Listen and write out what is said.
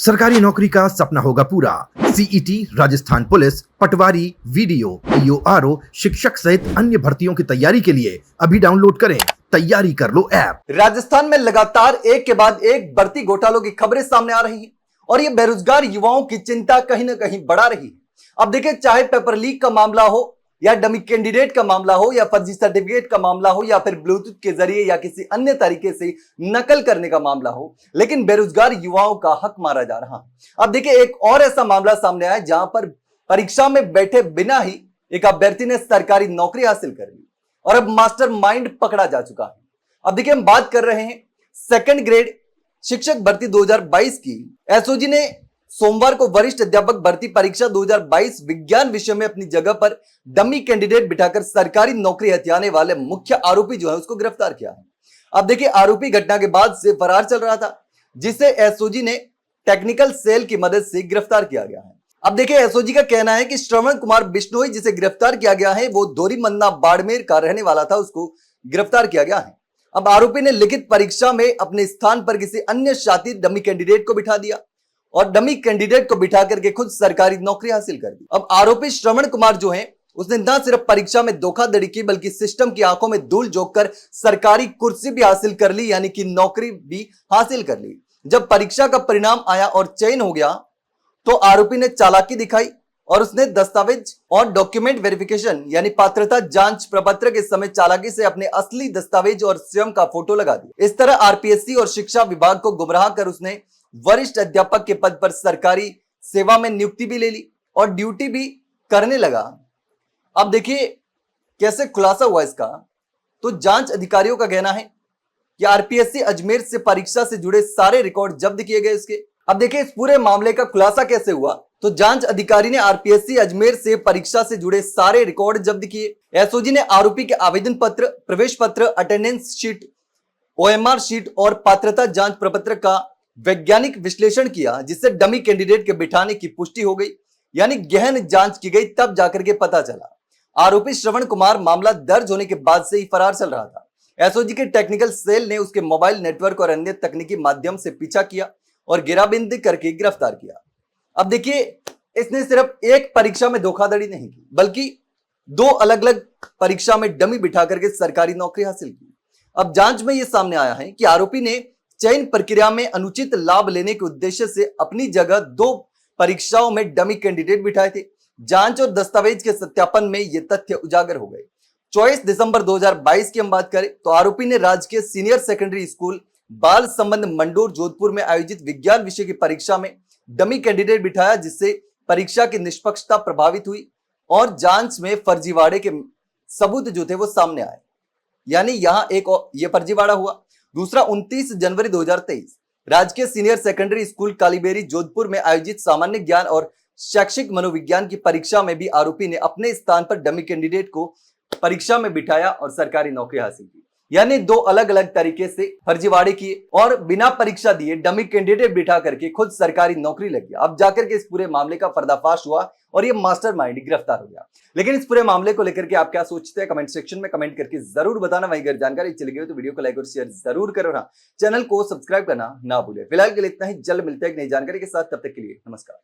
सरकारी नौकरी का सपना होगा पूरा। सीईटी, राजस्थान पुलिस, पटवारी, वीडियो, ईओआरओ, शिक्षक सहित अन्य भर्तियों की तैयारी के लिए अभी डाउनलोड करें तैयारी कर लो ऐप। राजस्थान में लगातार एक के बाद एक भर्ती घोटालों की खबरें सामने आ रही हैं और ये बेरोजगार युवाओं की चिंता कहीं ना कहीं बढ़ा रही है। अब देखिए, चाहे पेपर लीक का मामला हो या डमी कैंडिडेट का मामला हो या फर्जी सर्टिफिकेट का मामला हो या फिर ब्लूटूथ के जरिए या किसी अन्य तरीके से नकल करने का मामला हो, लेकिन बेरोजगार युवाओं का हक मारा जा रहा है। अब देखिए, एक और ऐसा मामला सामने आया जहां पर परीक्षा में बैठे बिना ही एक अभ्यर्थी ने सरकारी नौकरी हासिल कर ली और अब मास्टरमाइंड पकड़ा जा चुका है। अब देखिए, हम बात कर रहे हैं सेकंड ग्रेड शिक्षक भर्ती 2022 की। एसओजी ने सोमवार को वरिष्ठ अध्यापक भर्ती परीक्षा 2022 विज्ञान विषय में अपनी जगह पर डमी कैंडिडेट बिठाकर सरकारी नौकरी हथियाने वाले मुख्य आरोपी जो है उसको गिरफ्तार किया है। अब देखिए, आरोपी घटना के बाद से फरार चल रहा था, जिसे एसओजी ने टेक्निकल सेल की मदद से गिरफ्तार किया गया है। अब देखिए, एसओजी का कहना है कि श्रवण कुमार बिश्नोई जिसे गिरफ्तार किया गया है वो दोरीमन्ना बाड़मेर का रहने वाला था, उसको गिरफ्तार किया गया है। अब आरोपी ने लिखित परीक्षा में अपने स्थान पर किसी अन्य शातिर डमी कैंडिडेट को बिठा दिया और डमी कैंडिडेट को बिठा करके खुद सरकारी नौकरी हासिल कर दी। अब आरोपी श्रवण कुमार जो है उसने न सिर्फ परीक्षा में धोखाधड़ी की बल्कि सिस्टम की आंखों में धूल झोंककर सरकारी कुर्सी भी हासिल कर ली, यानी कि नौकरी भी हासिल कर ली। जब परीक्षा का परिणाम आया और चयन हो गया तो आरोपी ने चालाकी दिखाई और उसने दस्तावेज और डॉक्यूमेंट वेरिफिकेशन यानी पात्रता जांच प्रपत्र के समय चालाकी से अपने असली दस्तावेज और स्वयं का फोटो लगा दिया। इस तरह आरपीएससी और शिक्षा विभाग को गुमराह कर उसने वरिष्ठ अध्यापक के पद पर सरकारी सेवा में नियुक्ति भी ले ली और ड्यूटी भी करने लगा। अब देखिए कैसे खुलासा हुआ इसका। तो जांच अधिकारियों का कहना है कि आरपीएससी अजमेर से परीक्षा से जुड़े सारे रिकॉर्ड जब्त किए गए इसके। अब देखिए, इस पूरे मामले का खुलासा कैसे हुआ। तो जांच अधिकारी ने आरपीएससी अजमेर से परीक्षा से जुड़े सारे रिकॉर्ड जब्त किए। एसओजी ने आरोपी के आवेदन पत्र, प्रवेश पत्र, अटेंडेंस शीट, ओएमआर शीट और पात्रता जांच प्रपत्र का वैज्ञानिक विश्लेषण किया, जिससे डमी कैंडिडेट के बिठाने की पुष्टि हो गई, यानी गहन जांच की गई, तब जाकर के पता चला। आरोपी श्रवण कुमार मामला दर्ज होने के बाद से ही फरार चल रहा था। एसओजी के टेक्निकल सेल ने उसके मोबाइल नेटवर्क और अन्य तकनीकी माध्यम से पीछा किया और घेराबंदी करके गिरफ्तार किया। अब देखिए, इसने सिर्फ एक परीक्षा में धोखाधड़ी नहीं की बल्कि दो अलग अलग परीक्षा में डमी बिठा करके सरकारी नौकरी हासिल की। अब जांच में यह सामने आया है कि आरोपी ने चयन प्रक्रिया में अनुचित लाभ लेने के उद्देश्य से अपनी जगह दो परीक्षाओं में डमी कैंडिडेट बिठाए थे। जांच और दस्तावेज के सत्यापन में ये तथ्य उजागर हो गए। 24 दिसंबर 2022 की हम बात करें तो आरोपी ने राजकीय सीनियर सेकेंडरी स्कूल बाल संबंध मंडोर जोधपुर में आयोजित विज्ञान विषय की परीक्षा में डमी कैंडिडेट बिठाया, जिससे परीक्षा की निष्पक्षता प्रभावित हुई और जांच में फर्जीवाड़े के सबूत जो थे वो सामने आए, यानी यहां एक ये फर्जीवाड़ा हुआ। दूसरा, 29 जनवरी 2023 राजकीय सीनियर सेकेंडरी स्कूल कालीबेरी जोधपुर में आयोजित सामान्य ज्ञान और शैक्षिक मनोविज्ञान की परीक्षा में भी आरोपी ने अपने स्थान पर डमी कैंडिडेट को परीक्षा में बिठाया और सरकारी नौकरी हासिल की, यानी दो अलग अलग तरीके से फर्जीवाड़े किए और बिना परीक्षा दिए डमी कैंडिडेट बिठा करके खुद सरकारी नौकरी लग गया। अब जाकर के इस पूरे मामले का पर्दाफाश हुआ और ये मास्टरमाइंड गिरफ्तार हो गया। लेकिन इस पूरे मामले को लेकर के आप क्या सोचते हैं, कमेंट सेक्शन में कमेंट करके जरूर बताना। वहीं अगर जानकारी चली गई तो वीडियो को लाइक और शेयर जरूर करो ना, चैनल को सब्सक्राइब करना ना भूले। फिलहाल के लिए इतना ही, जल्द मिलते हैं एक नई जानकारी के साथ, तब तक के लिए नमस्कार।